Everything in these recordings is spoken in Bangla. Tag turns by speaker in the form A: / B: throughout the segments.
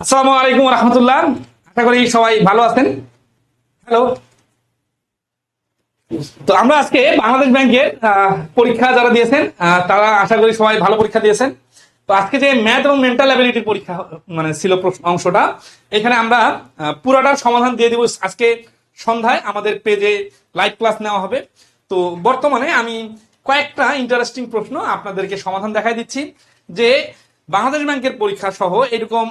A: আসসালামু আলাইকুম রহমতুল্লাহ। আশা করি সবাই ভালো আছেন। হ্যালো। তো আমরা আজকে বাংলাদেশ ব্যাংকের পরীক্ষা যারা দিয়েছেন তারা আশা করি সবাই ভালো পরীক্ষা দিয়েছেন। তো আজকে যে ম্যাথ এবং মেন্টাল অ্যাবিলিটির পরীক্ষা মানে ছিল অংশটা, এখানে আমরা পুরাটার সমাধান দিয়ে দিব আজকে সন্ধ্যায় আমাদের পেজে লাইভ ক্লাস নেওয়া হবে। তো বর্তমানে আমি কয়েকটা ইন্টারেস্টিং প্রশ্ন আপনাদেরকে সমাধান দেখাই দিচ্ছি যে বাংলাদেশ ব্যাংকের পরীক্ষা সহ এরকম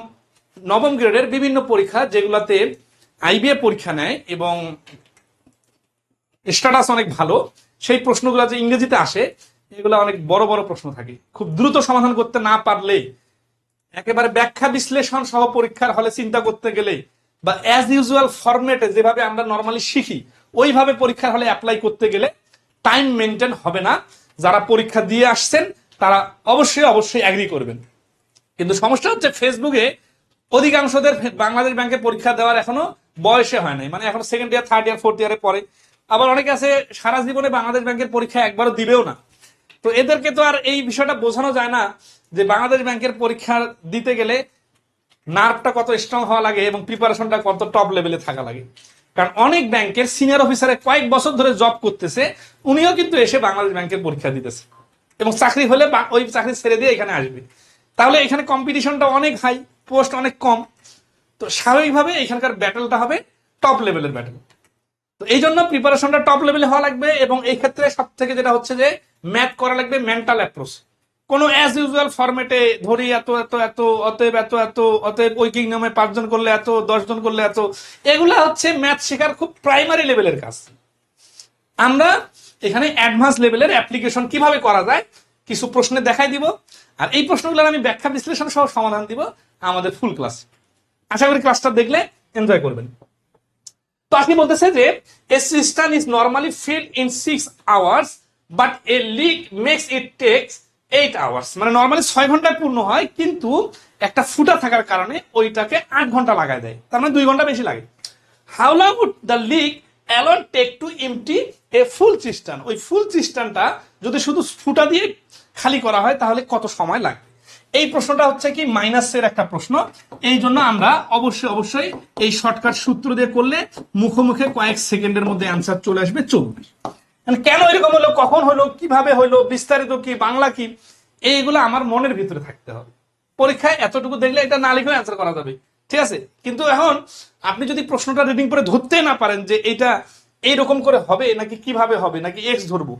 A: নবম গ্রেডের বিভিন্ন পরীক্ষা যেগুলাতে আইবিএ পরীক্ষা নেয় এবং স্ট্যাটাস অনেক ভালো, সেই প্রশ্নগুলো যে ইংরেজিতে আসে এগুলো অনেক বড় বড় প্রশ্ন থাকে, খুব দ্রুত সমাধান করতে না পারলে, একেবারে ব্যাখ্যা বিশ্লেষণ সহ পরীক্ষার হলে চিন্তা করতে গেলে বা অ্যাজ ইউজুয়াল ফরম্যাটে যেভাবে আমরা নর্মালি শিখি ওইভাবে পরীক্ষার হলে অ্যাপ্লাই করতে গেলে টাইম মেনটেন হবে না। যারা পরীক্ষা দিয়ে আসছেন তারা অবশ্যই অবশ্যই অ্যাগ্রি করবেন। কিন্তু সমস্যা হচ্ছে ফেসবুকে অধিকাংশদের বাংলাদেশ ব্যাংকে পরীক্ষা দেওয়ার এখনো বয়সে হয় নাই, মানে এখন second year, third year, fourth ইয়ারে পড়ে। আবার অনেকে আছে সারা জীবনে বাংলাদেশ ব্যাংকের পরীক্ষা একবারও দিবেও না। তো এদেরকে তো আর এই বিষয়টা বোঝানো যায় না যে বাংলাদেশ ব্যাংকের পরীক্ষা দিতে গেলে নার্ভটা কত স্ট্রং হওয়া লাগে এবং প্রিপারেশনটা কত টপ লেভেলে থাকা লাগে। কারণ অনেক ব্যাংকের সিনিয়র অফিসারে কয়েক বছর ধরে জব করতেছে, উনিও কিন্তু এসে বাংলাদেশ ব্যাংকের পরীক্ষা দিতেছে এবং চাকরি হলে ওই চাকরি ছেড়ে দিয়ে এখানে আসবে। তাহলে এখানে কম্পিটিশনটা অনেক হাই, পোস্ট অনেক কম। তো স্বাভাবিকভাবে এখানকার ব্যাটেলটা হবে টপ লেভেলের ব্যাটেল। তো এই জন্য প্রিপারেশনটা টপ লেভেলে হওয়া লাগবে এবং এই ক্ষেত্রে সব থেকে যেটা হচ্ছে যে ম্যাথ করা লাগবে মেন্টাল অ্যাপ্রোচ। কোনো অ্যাজ ইউজুয়াল ফরম্যাটে ধরি এত এত এত অতএব এত এত অতএব ঐকিক নিয়মে 5 জন করলে এত, 10 জন করলে এত, এগুলা হচ্ছে ম্যাথ শেখার খুব প্রাইমারি লেভেলের কাজ। আমরা এখানে অ্যাডভান্স লেভেলের অ্যাপ্লিকেশন কিভাবে করা যায় কিছু প্রশ্নে দেখাই দিব, আর এই প্রশ্নগুলোর আমি ব্যাখ্যা বিশ্লেষণ সহ সমাধান দিব আমাদের ফুল ক্লাস। আশা করি ক্লাসটা দেখলে এনজয় করবেন। তো আপনি বলতেছে যে a system is normally filled in 6 hours but a leak makes it takes 8 hours. মানে নরমালি 6 ঘন্টায় পূর্ণ হয়, কিন্তু একটা ফুটা থাকার কারণে ওইটাকে 8 ঘন্টা লাগায় দেয়, তার মানে 2 ঘন্টা বেশি লাগে। How long would the leak alone take to empty a full system? ওই ফুল সিস্টেমটা যদি শুধু ফুটা দিয়ে খালি করা হয় তাহলে কত সময় লাগবে? এই প্রশ্নটা হচ্ছে কি মাইনাসের একটা প্রশ্ন, এই জন্য আমরা অবশ্যই অবশ্যই এই শর্টকাট সূত্র দিয়ে করলে মুখোমুখি কয়েক সেকেন্ডের মধ্যে অ্যান্সার চলে আসবে 24। কেন এরকম হলো, কখন হলো, কিভাবে হলো, বিস্তারিত কি, বাংলা কি, এইগুলো আমার মনের ভিতরে থাকতে হবে। পরীক্ষায় এতটুকু দেখলে এটা না লিখে অ্যান্সার করা যাবে, ঠিক আছে। কিন্তু এখন আপনি যদি প্রশ্নটা রিডিং করে ধরতে না পারেন যে এটা এইরকম করে হবে নাকি কিভাবে হবে নাকি এক্স ধরবো,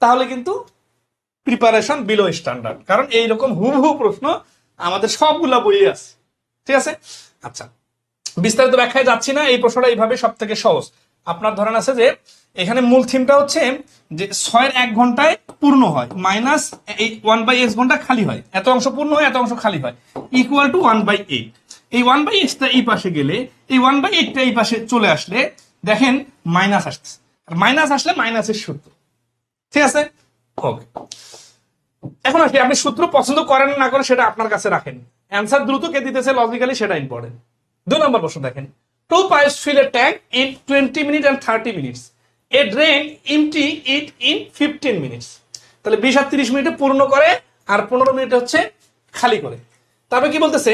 A: তাহলে কিন্তু প্রিপারেশন বিলো স্ট্যান্ডার্ড। কারণ এইরকম হুবহু প্রশ্ন আমাদের সবগুলা বইয়ে আছে, ঠিক আছে। আচ্ছা, বিস্তারিত ব্যাখ্যায় যাচ্ছি না, এই প্রশ্নটা এইভাবে সব থেকে সহজ। আপনার ধরেন আছে যে এখানে মূল থিমটা হচ্ছে যে 6 1 ঘন্টায় পূর্ণ হয় মাইনাস 1/x ঘন্টা খালি হয়, এত অংশ পূর্ণ হয় এত অংশ খালি হয়, ইকুয়াল টু 1/8। এই 1/x-টা এই পাশে গেলে এই 1/8টা এই পাশে চলে আসলে দেখেন মাইনাস আসছে, আর মাইনাস আসলে মাইনাসের সূত্র, ঠিক আছে। ওকে, এখন আসি আপনি সূত্র পছন্দ করেন না করেন সেটা আপনার কাছে রাখেন, অ্যান্সার দ্রুত কে দিতেছে লজিক্যালি সেটা ইম্পর্টেন্ট। 2 নম্বর প্রশ্ন দেখেন, 2 pipes fill a tank in 20 minutes and 30 minutes. A drain empty it in 15 minutes. তাহলে 20 আর 30 মিনিটে পূর্ণ করে আর 15 মিনিটে হচ্ছে খালি করে। তারপর কি বলতেছে,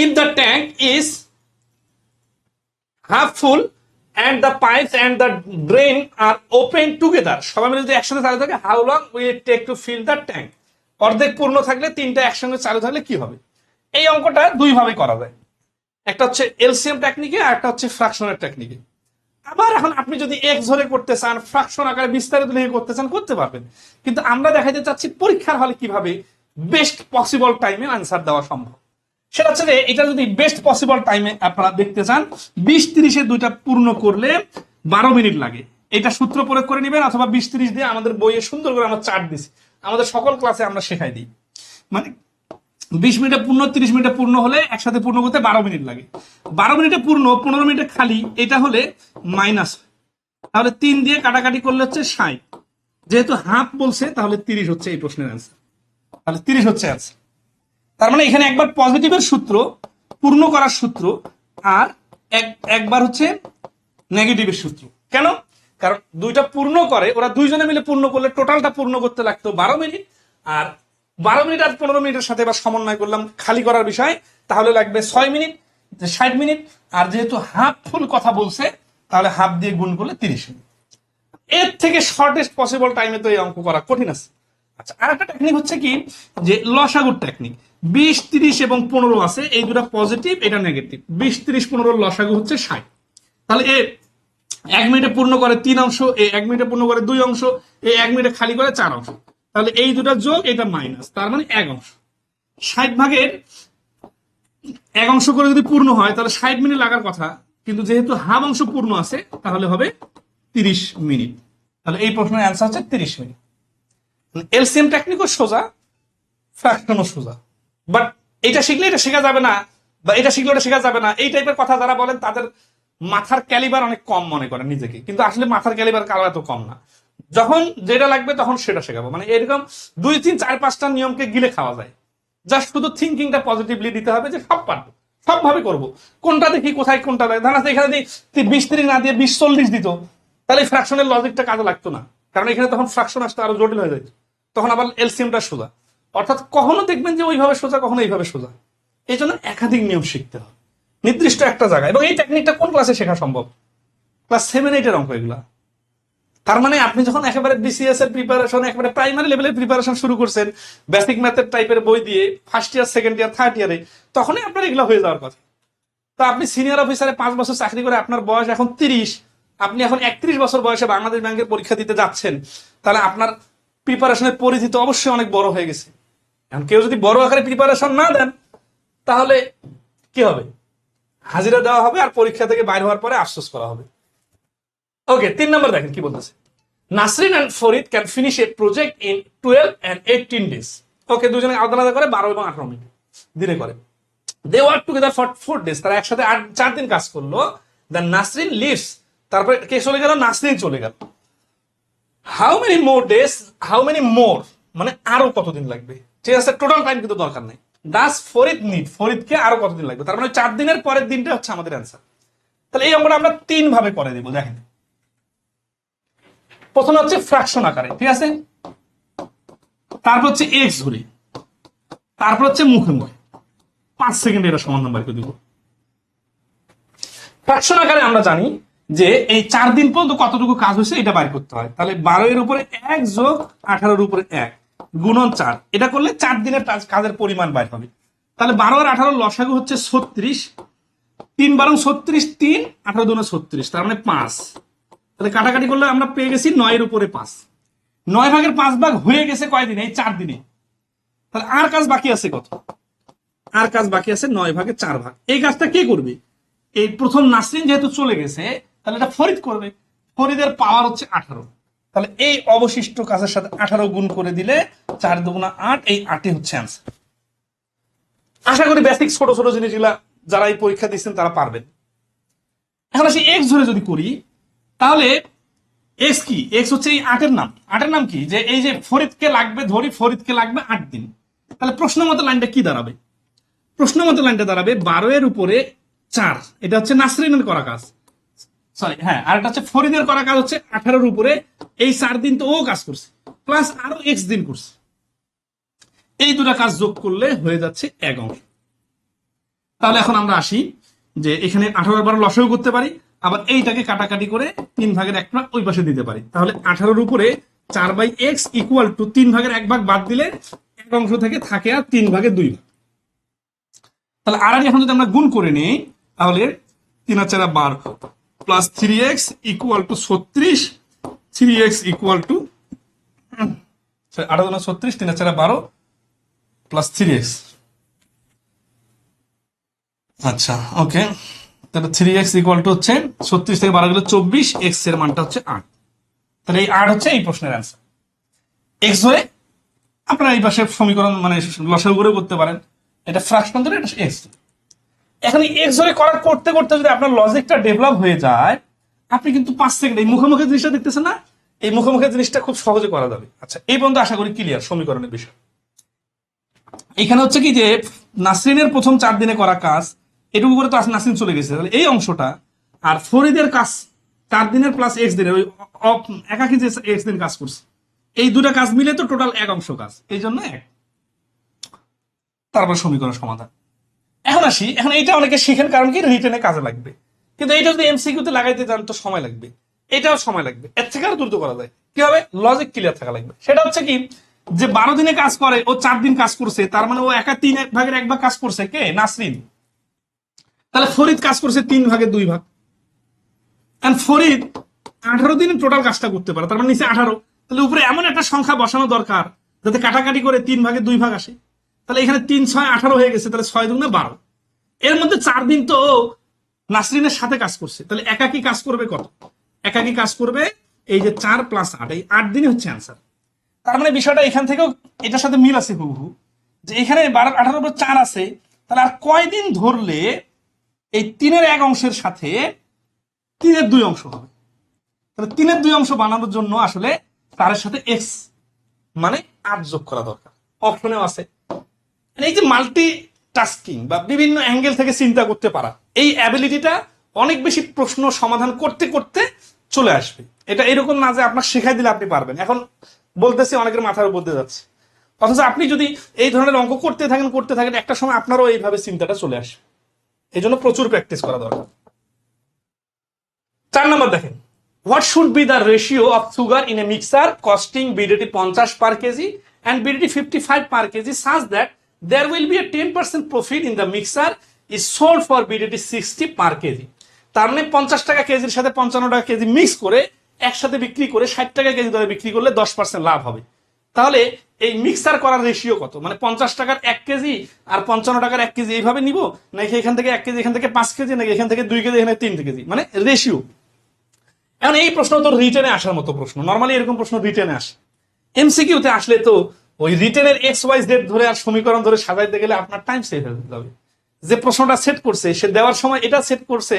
A: if the tank is half full and the pipes and the drain are open together, সবাই মিলে যদি একসাথে চালু থাকে, how long will it take to fill the tank? অর্ধেক পূর্ণ থাকলে তিনটা একসঙ্গে চালু থাকলে কি হবে? এই অঙ্কটা দুই ভাবে করা যায়, একটা হচ্ছে এলসিএম টেকনিকে আর একটা হচ্ছে ফ্র্যাকশনের টেকনিকে। আবার এখন আপনি যদি এক্স ধরে করতে চান, ফ্র্যাকশন আকারে বিস্তারিত লিখে করতে চান করতে পারবেন, কিন্তু আমরা দেখাইতে চাচ্ছি পরীক্ষার হলে কিভাবে বেস্ট পসিবল টাইমে আনসার দেওয়া সম্ভব। সেটা হচ্ছে যে এটা যদি বেস্ট পসিবল টাইমে আপনারা দেখতে চান, 20-30-এ দুইটা পূর্ণ করলে 12 মিনিট লাগে। এটা সূত্র প্রয়োগ করে নেবেন, অথবা 20-30 দিয়ে আমাদের বইয়ে সুন্দর করে আমরা চার্ট দিছি, আমাদের সকল ক্লাসে আমরা শেখাই দিই। মানে 20 মিনিটে পূর্ণ, 30 মিনিটে পূর্ণ হলে একসাথে পূর্ণ করতে 12 মিনিট লাগে। 12 মিনিটে পূর্ণ, 15 মিনিটে খালি, এটা হলে মাইনাস, তাহলে 3 দিয়ে কাটাকাটি করলে হচ্ছে 60। যেহেতু হাফ বলছে তাহলে 30 হচ্ছে এই প্রশ্নের অ্যান্সার, তাহলে 30 হচ্ছে অ্যান্সার। তার মানে এখানে একবার পজিটিভের সূত্র, পূর্ণ করার সূত্র, আর একবার হচ্ছে নেগেটিভের সূত্র। কেন? কারণ দুইটা পূর্ণ করে, ওরা দুইজনে মিলে পূর্ণ করলে টোটালটা পূর্ণ করতে লাগতো 12 মিনিট, আর 12 মিনিট আর 15 মিনিটের সাথে এবার সমন্বয় করলাম খালি করার বিষয়, তাহলে লাগবে 6 মিনিট, 60 মিনিট। আর যেহেতু হাফ ফুল কথা বলছে, তাহলে হাফ দিয়ে গুণ করলে 30 মিনিট। এর থেকে শর্টেস্ট পসিবল টাইমে তো এই অঙ্ক করা কঠিন আছে। আচ্ছা, আর একটা টেকনিক হচ্ছে কি, যে লসাগুর টেকনিক। 20, 30 এবং 15 আছে, এই দুটো পজিটিভ, এটা নেগেটিভ। 20, 30, 15 লসাগু হচ্ছে 60। তাহলে এ 1 মিনিটে পূর্ণ করে 3 অংশ, এ 1 মিনিটে পূর্ণ করে 2 অংশ, এই 1 মিনিটে খালি করে 4 অংশ। তাহলে এই দুটা যোগ, এটা মাইনাস, তার মানে 1 অংশ। 60 ভাগের 1 অংশ করে যদি পূর্ণ হয় তাহলে 60 মিনিট লাগার কথা, কিন্তু যেহেতু হাফ অংশ পূর্ণ আছে তাহলে হবে 30 মিনিট। তাহলে এই প্রশ্নের অ্যান্সার হচ্ছে 30 মিনিট। এলসিএম টেকনিকও সোজা, ফ্র্যাকশনও সোজা, বাট এটা শিখলে এটা শেখা যাবে না, বা এটা শিখলে এটা শেখা যাবে না, এই টাইপের কথা যারা বলেন তাদের মাথার ক্যালিবার অনেক কম মনে করেন নিজেকে, কিন্তু আসলে মাথার ক্যালিবার কারো এত কম না। যখন যেটা লাগবে তখন সেটা শেখাবো, মানে এরকম 2, 3, 4, 5টা নিয়মকে গিলে খাওয়া যায়। জাস্ট শুধু থিঙ্কিংটা পজিটিভলি দিতে হবে, যে সব পারবো, সব ভাবে করবো, কোনটা দেখি কোথায় কোনটা লাগে। ধর এখানে যদি 20, 30 না দিয়ে 20, 40 দিত, তাহলে ফ্র্যাকশনের লজিকটা কাজে লাগতো না, কারণ এখানে তখন ফ্র্যাকশন আসতে আরো জটিল হয়ে যায়, তখন আবার এলসিএমটা সোজা। অর্থাৎ কখনো দেখবেন যে ওইভাবে সোজা, কখনো এইভাবে সোজা। এই জন্য একাধিক নিয়ম শিখতে হবে নির্দিষ্ট একটা জায়গায়। এবং এই টেকনিকটা কোন ক্লাসে শেখা সম্ভব? ক্লাস 7, 8 এর অঙ্ক এগুলা। তার মানে আপনি যখন একেবারে বিসিএস এর প্রিপারেশন, একেবারে প্রাইমারি লেভেলের প্রিপারেশন শুরু করছেন, বেসিক ম্যাথের টাইপের বই দিয়ে, first year, second year, third ইয়ারে, তখনই আপনার এগুলো হয়ে যাওয়ার কথা। তো আপনি সিনিয়র অফিসারে 5 বছর চাকরি করে আপনার বয়স এখন 30, আপনি এখন 31 বছর বয়সে বাংলাদেশ ব্যাংকের পরীক্ষা দিতে যাচ্ছেন, তাহলে আপনার প্রিপারেশনের পরিধি তো অবশ্যই অনেক বড় হয়ে গেছে। এখন কেউ যদি বড় আকারে প্রিপারেশন না দেন, তাহলে কি হবে? হাজিরা দেওয়া হবে, আর পরীক্ষা থেকে বাইর হওয়ার পরে আফসোস করা হবে। ওকে, 3 নম্বর দেখেন কি বলতেছে। Nasrin and Farid can finish a project in 12 and 18 days। Okay, দুজনে আলাদা আলাদা করে 12 এবং 18 মিনিট দিনে করে। They work together for 4 days, তারা একসাথে 4 দিন কাজ করলো। দেন নাসরিন লিভস, তারপরে কে চলে গেল? নাসরিন চলে গেল। How many more days, how many more মানে আরো কতদিন লাগবে, ঠিক আছে, টোটাল টাইম কিন্তু দরকার নেই। ডাস ফরিদ নিড, ফরিদকে আরো কতদিন লাগবে, তার মানে 4 দিনের পরের দিনটা হচ্ছে আমাদের অ্যান্সার। তাহলে এই অঙ্কটা আমরা 3 ভাবে করে দিব। দেখেন, প্রথমে হচ্ছে ফ্র্যাকশন আকারে, ঠিক আছে, তারপর হচ্ছে এক্স ধরি, তারপর হচ্ছে মুখে মুখে 5 সেকেন্ডে এটা সমাধান বার করে দিব। ফ্র্যাকশন আকারে আমরা জানি যে এই 4 দিন পর্যন্ত কতটুকু কাজ হয়েছে এটা বাইর করতে হয়। তাহলে 12 এর উপরে 1 যোগ 18 এর উপরে 1 গুণন 4, এটা করলে 4 দিনের কাজের পরিমাণ বাইর হবে। তাহলে 12 আর 18 লসাগু হচ্ছে 36, 3 12 36, 3 18 2 36, তার মানে 5। তাহলে কাটাকাটি করলে আমরা পেয়ে গেছি 9 এর উপরে 5। 9 ভাগের 5 ভাগ হয়ে গেছে কয়দিনে? এই 4 দিনে। তাহলে আর কাজ বাকি আছে কত? আর কাজ বাকি আছে 9 ভাগের 4 ভাগ। এই কাজটা কে করবে? এই প্রথম নাসরিন যেহেতু চলে গেছে, তাহলে এটা ফরিদ করবে। ফরিদের পাওয়ার হচ্ছে 18, তাহলে এই অবশিষ্ট কাজের সাথে 18 গুণ করে দিলে 4 দুগুণা 8, এই 8ই হচ্ছে অ্যান্সার। আশা করি বেসিক ছোট ছোট জিনিসগুলা যারা এই পরীক্ষা দিচ্ছেন তারা পারবেন। এখন আসি এক্স ধরে যদি করি, তাহলে এক্স কি? এক্স হচ্ছে এই 8 এর নাম। 8 এর নাম কি? যে এই যে ফরিদকে লাগবে, ধরি ফরিদকে লাগবে 8 দিন। তাহলে প্রশ্ন মতো লাইনটা কি দাঁড়াবে? প্রশ্ন মতো লাইনটা দাঁড়াবে 12 এর উপরে 4, এটা হচ্ছে নাসরিনের করা কাজ, সরি হ্যাঁ, আর এটা হচ্ছে ফরিদের করা কাজ হচ্ছে 18 এর উপরে এই 4 দিন তো ও কাজ করছে, প্লাস আরো এক্স দিন করছে। এই দুটা কাজ যোগ করলে হয়ে যাচ্ছে 1 অংশ। তাহলে এখন আমরা আসি যে এখানে 18 এর 12 লসাগু করতে পারি, আবার এইটাকে কাটাকাটি করে 3 ভাগের 1 ভাগ ওই পাশে দিতে পারি। তাহলে 18 এর উপরে 4/x ইকুয়াল টু 3 ভাগের 1 ভাগ বাদ দিলে 1 অংশ থেকে থাকে আর 3 ভাগের 2 ভাগ। তাহলে আর এখন যদি আমরা গুণ করে নিই, তাহলে 3 আর 4 12 plus 3x equal to 36, 3x equal to 18 36, 3 আর 4 12 প্লাস 3x। আচ্ছা ওকে, তাহলে 3x ইকুয়াল টু হচ্ছে 36 থেকে 12 গেলে 24, x এর মানটা হচ্ছে 8। তাহলে এই 8 হচ্ছে এই প্রশ্নের অ্যান্সার। x ধরে আপনারা এই পাশে সমীকরণ মানে লসাগু করে করতে পারেন, এটা ফ্র্যাকশন ধরে, এটা x। এখন x ধরে করতে করতে যদি আপনার লজিকটা ডেভেলপ হয়ে যায়, আপনি কিন্তু 5 সেকেন্ড এই মুখোমুখি জিনিসটা দেখতেছেন না, এই মুখোমুখি জিনিসটা খুব সহজে করা যাবে। আচ্ছা, এই পর্যন্ত আশা করি ক্লিয়ার সমীকরণের বিষয়। এখানে হচ্ছে কি যে নাসরিনের প্রথম 4 দিনে করা কাজ, এটুকু করে তো নাসরিন চলে গেছে, তাহলে এই অংশটা আর ফরিদের কাজ 4 দিনের প্লাস এক্স দিনের, ওই একাকি যে এক্স দিন কাজ করছে, এই দুটা কাজ মিলে তো টোটাল 1 অংশ কাজ, এই জন্য 1। তারপর সমীকরণ সমাধান। এখন আসি, এখন এইটা অনেকে শিখেন কারণ কি রিটেনে কাজে লাগবে, কিন্তু এইটা যদি এমসিকিউতে লাগাইতে যান তো সময় লাগবে, এটাও সময় লাগবে। এর থেকে আরো দ্রুত করা যায় কিভাবে, লজিক ক্লিয়ার থাকা লাগবে। সেটা হচ্ছে কি, যে 12 দিনে কাজ করে ও 4 দিন কাজ করছে, তার মানে ও একা 3/1 কাজ করছে, কে, নাসরিন। তাহলে ফরিদ কাজ করছে 3/2 ফরিদ 18 দিনে টোটাল কাজটা করতে পারে, তার মানে নিচে 18, তাহলে উপরে এমন একটা সংখ্যা বসানো দরকার যাতে কাটাকাটি করে 3/2 আসে। তাহলে এখানে 3 6 18 হয়ে গেছে, তাহলে 6 দুগুণে 12। এর মধ্যে 4 দিন তো নাসরিনের সাথে কাজ করছে, তাহলে একাকি কাজ করবে কত, একাকি কাজ করবে এই যে 4 + 8, এই 8 দিনই হচ্ছে অ্যান্সার। তার মানে বিষয়টা এখান থেকেও এটার সাথে মিল আছে হুবহু, যে এখানে 12 18 উপর 4 আছে, তাহলে আর কয়দিন ধরলে এই 3/1 অংশের সাথে 3/2 অংশ হবে। তাহলে 3/2 অংশ বানানোর জন্য আসলে তার সাথে এক্স মানে 8 যোগ করা দরকার, অপশনেও আছে। এই যে মাল্টি টাস্কিং বা বিভিন্ন অ্যাঙ্গেল থেকে চিন্তা করতে পারা, এই অ্যাবিলিটিটা অনেক বেশি প্রশ্ন সমাধান করতে করতে চলে আসবে। এটা এরকম না যে আপনার শেখাই দিলে আপনি পারবেন। এখন বলতেছি অনেকের মাথার উপর দিয়ে যাচ্ছে, অথচ আপনি যদি এই ধরনের অঙ্ক করতে থাকেন একটা সময় আপনারও এইভাবে চিন্তাটা চলে আসবে। এই জন্য প্রচুর প্র্যাকটিস করা দরকার। 4 নম্বর দেখেন, what should be the ratio of sugar in a mixer costing BDT 50 per kg and BDT 55 per kg such that there will be a 10% profit in the mixer is sold for BDT 60 per kg। তার মানে 50 টাকা কেজির সাথে 55 টাকা কেজি মিক্স করে একসাথে বিক্রি করে 60 টাকা কেজি দরে বিক্রি করলে 10% লাভ হবে। তাহলে এই মিক্সার করার রেশিও কত, মানে 50 টাকার 1 কেজি আর 55 টাকার 1 কেজি এইভাবে নিব, নাকি এখান থেকে 1 কেজি, এখান থেকে 5 কেজি, নাকি এখান থেকে 2 কেজি, এখানে 3 কেজি, মানে রেশিও। এখন এই প্রশ্ন তো রিটেনে আসার মতো প্রশ্ন, নর্মালি এরকম প্রশ্ন রিটেনে আসে। এমসিকিউতে আসলে তো ওই রিটেনের এক্স ওয়াই জেড ধরে আর সমীকরণ ধরে সাজাইতে গেলে আপনার টাইম সেভ হয়ে যাবে। যে প্রশ্নটা সেট করছে সে দেওয়ার সময় এটা সেট করছে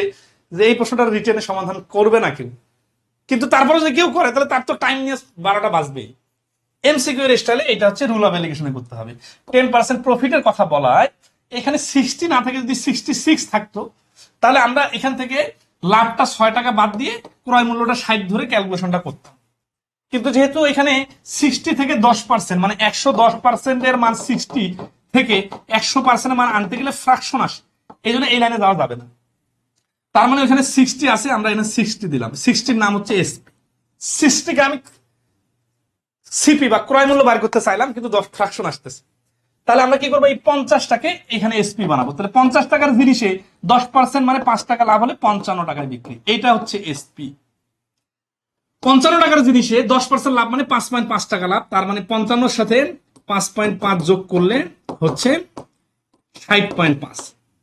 A: যে এই প্রশ্নটা রিটেনে সমাধান করবে না কেউ, কিন্তু তারপরে যদি কেউ করে তাহলে তার তো টাইম নিয়ে 12টা বাজবেই। এমসিকিউ এর স্টাইলে এটা হচ্ছে রুল অফ এলিগেশনে করতে হবে। 10% প্রফিটের কথা বলায় এখানে 60 না থেকে যদি 66 থাকতো, তাহলে আমরা এখান থেকে লাভটা 6 টাকা বাদ দিয়ে ক্রয় মূল্যটা 60 ধরে ক্যালকুলেশনটা করতাম। কিন্তু যেহেতু এখানে 60 থেকে 10%, মানে 110% এর মান 60 থেকে 100% মান আনতে গেলে ফ্র্যাকশন আসে, এই জন্য এই লাইনে যাওয়া যাবে না। তার মানে ওখানে 60 আছে, আমরা এখানে 60 দিলাম, 60 নাম হচ্ছে এসপি। 60 কে আমি সিপি বা ক্রয় মূল্য বার করতে চাইলাম, কিন্তু 10 ফ্র্যাকশন আসতেছে। তাহলে আমরা কি করবো, এই 50টাকে এখানে এসপি বানাবো। তাহলে 50 টাকার জিনিসে 10% মানে 5 টাকা লাভ হলে 55 টাকায় বিক্রি, এটা হচ্ছে এসপি। 55 টাকার জিনিসে 10% লাভ মানে 5.5 টাকা লাভ, তার মানে 55 সাথে 5.5 যোগ করলে হচ্ছে 60.5,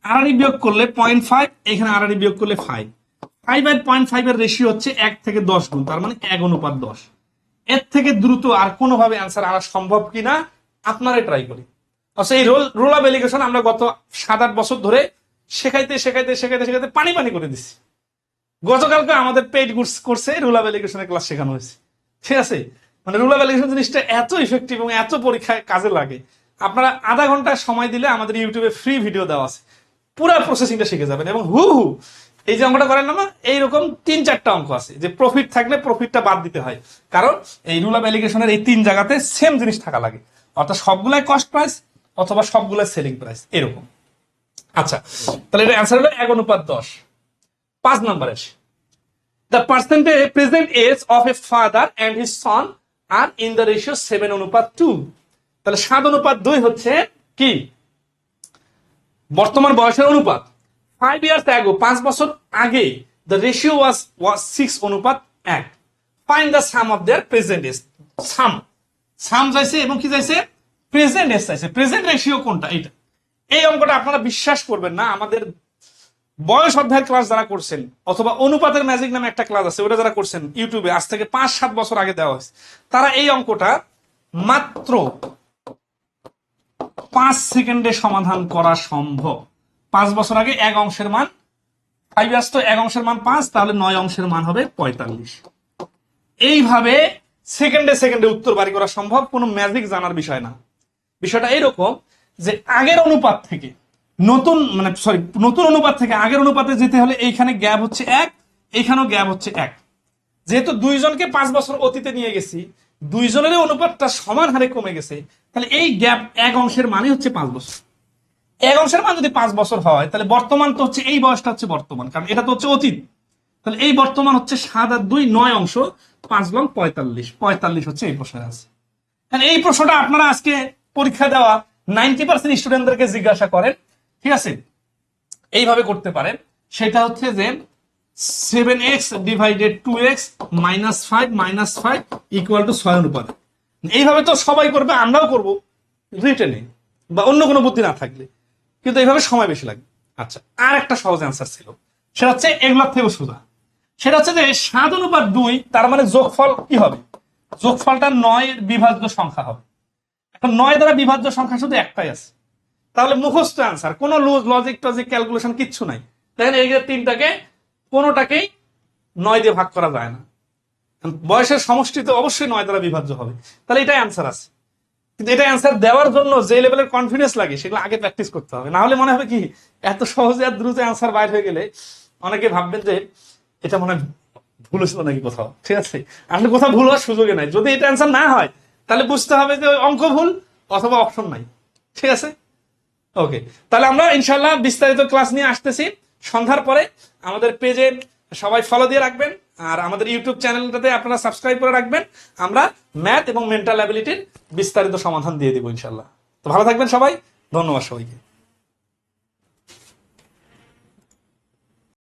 A: আড়াআড়ি বিয়োগ করলে 0.5, এখানে আড়াআড়ি বিয়োগ করলে 5, 5/0.5 এর রেশিও হচ্ছে 1 থেকে 10 গুণ, তার মানে 1:10। এর থেকে দ্রুত আর কোনোভাবে অ্যান্সার আনা সম্ভব কিনা আপনারাই ট্রাই করি। আচ্ছা, এই রুল অফ এলিগেশন আমরা গত 7-8 বছর ধরে শেখাইতে পানি করে দিচ্ছি। গতকালকে আমাদের পেইড কোর্সে রুল অফ এলিগেশনের ক্লাস শেখানো হয়েছে, ঠিক আছে। মানে রুল অফ এলিগেশন জিনিসটা এত ইফেক্টিভ এবং এত পরীক্ষায় কাজে লাগে, আপনারা আধা ঘন্টা সময় দিলে আমাদের ইউটিউবে ফ্রি ভিডিও দেওয়া আছে, পুরো প্রসেসিংটা শিখে যাবেন। এবং হু এই যে অঙ্কটা করেন না, এইরকম 3-4টা অঙ্ক আছে যে প্রফিট থাকলে প্রফিটটা বাদ দিতে হয়, কারণ এই রুল অফ এলিগেশনের এই 3 জায়গাতে সেম জিনিস থাকা লাগে, অর্থাৎ সবগুলাই কস্ট প্রাইস অথবা সবগুলাই সেলিং প্রাইস এরকম। আচ্ছা, তাহলে এটা অ্যান্সার হলো 1:10। 5 নম্বর আসে, the percentage present age of a father and his son are in the ratio 7:2। তাহলে 7:2 হচ্ছে কি বর্তমান বয়সের অনুপাত। 5 years ago, 5 বছর আগে the ratio was 6:1। find the sum of their present age। সাম চাইছে এবং কি চাইছে, প্রেজেন্ট এজ চাইছে। প্রেজেন্ট রেশিও কোনটা, এইটা। এই অঙ্কটা আপনারা বিশ্বাস করবেন না, আমাদের বয়স অধ্যায়ের ক্লাস যারা করছেন অথবা অনুপাতের ম্যাজিক নামে একটা ক্লাস আছে, ওটা যারা করছেন ইউটিউবে আজ থেকে 5-7 বছর আগে দেওয়া হয়েছে, তারা এই অঙ্কটা মাত্র 5 সেকেন্ডে সমাধান করা সম্ভব। 5 বছর আগে 1 অংশের মান 5 ইয়ার্স, তো 1 অংশের মান 5, তাহলে 9 অংশের মান হবে 45। এইভাবে সেকেন্ডে উত্তর বাড়ি করা সম্ভব, কোনো ম্যাজিক জানার বিষয় না। বিষয়টা এইরকম যে আগের অনুপাত থেকে নতুন অনুপাত থেকে আগের অনুপাতে যেতে হলে এইখানে গ্যাপ হচ্ছে 1, এইখানেও গ্যাপ হচ্ছে 1। যেহেতু 2 জনকে 5 বছর অতীতে নিয়ে গেছি, 2 জনের অনুপাতটা সমান হারে কমে গেছে, তাহলে এই গ্যাপ 1 অংশের মানে হচ্ছে 5 বছর। এক অংশের মান যদি 5 বছর হয় তাহলে বর্তমান তো হচ্ছে এই বয়সটা হচ্ছে বর্তমান, কারণ এটা তো হচ্ছে অতীত। তাহলে এই বর্তমান হচ্ছে 7 আর 2 9 অংশ, 5 লং 45, 45 হচ্ছে এই প্রশ্নের আছে। এই প্রশ্নটা আপনারা আজকে পরীক্ষা দেওয়া 90% স্টুডেন্টদেরকে জিজ্ঞাসা করেন, ঠিক আছে, এইভাবে করতে পারেন। সেটা হচ্ছে যে 7x divided 2x minus 5 equal to 6 অনুপাত। এইভাবে তো সবাই করবে, আমরাও করব রিটেনে বা অন্য কোনো বুদ্ধি না থাকলে, কিন্তু এইভাবে সময় বেশি লাগবে। আচ্ছা, আর একটা সহজ অ্যান্সার ছিল, সেটা হচ্ছে এগুলোর থেকেও সোজা। সেটা হচ্ছে যে 7/2, তার মানে যোগফল কি হবে? যোগফলটা 9 এর বিভাজ্য সংখ্যা হবে। এখন 9 দ্বারা বিভাজ্য সংখ্যা শুধু একটাই আছে, তাহলে মুখস্থ অ্যান্সার, কোনো লজিক টজিক ক্যালকুলেশন কিচ্ছু নাই। দেখেন এই যে তিনটাকে কোনোটাকেই 9 দিয়ে ভাগ করা যায় না, বয়সের সমষ্টি তো অবশ্যই 9 দ্বারা বিভাজ্য হবে, তাহলে এটাই অ্যান্সার আছে। কিন্তু এটা অ্যান্সার দেওয়ার জন্য যে লেভেলের কনফিডেন্স লাগে সেগুলো আগে প্র্যাকটিস করতে হবে, না হলে মনে হবে কি এত সহজে আর দ্রুত অ্যান্সার বাইর হয়ে গেলে অনেকে ভাববেন যে এটা মনে হয় ভুল হয়েছিল নাকি কোথাও, ঠিক আছে? আসলে কোথাও ভুল হওয়ার সুযোগই নাই। যদি এটা অ্যান্সার না হয় তাহলে বুঝতে হবে যে অঙ্ক ভুল অথবা অপশন নাই, ঠিক আছে? ওকে, তাহলে আমরা ইনশাল্লাহ বিস্তারিত ক্লাস নিয়ে আসতেছি সন্ধ্যার পরে। আমাদের পেজে সবাই ফলো দিয়ে রাখবেন, আর আমাদের ইউটিউব চ্যানেলটাতে আপনারা সাবস্ক্রাইব করে রাখবেন। আমরা ম্যাথ এবং মেন্টাল অ্যাবিলিটির বিস্তারিত সমাধান দিয়ে দিব ইনশাল্লাহ। তো ভালো থাকবেন সবাই, ধন্যবাদ সবাইকে।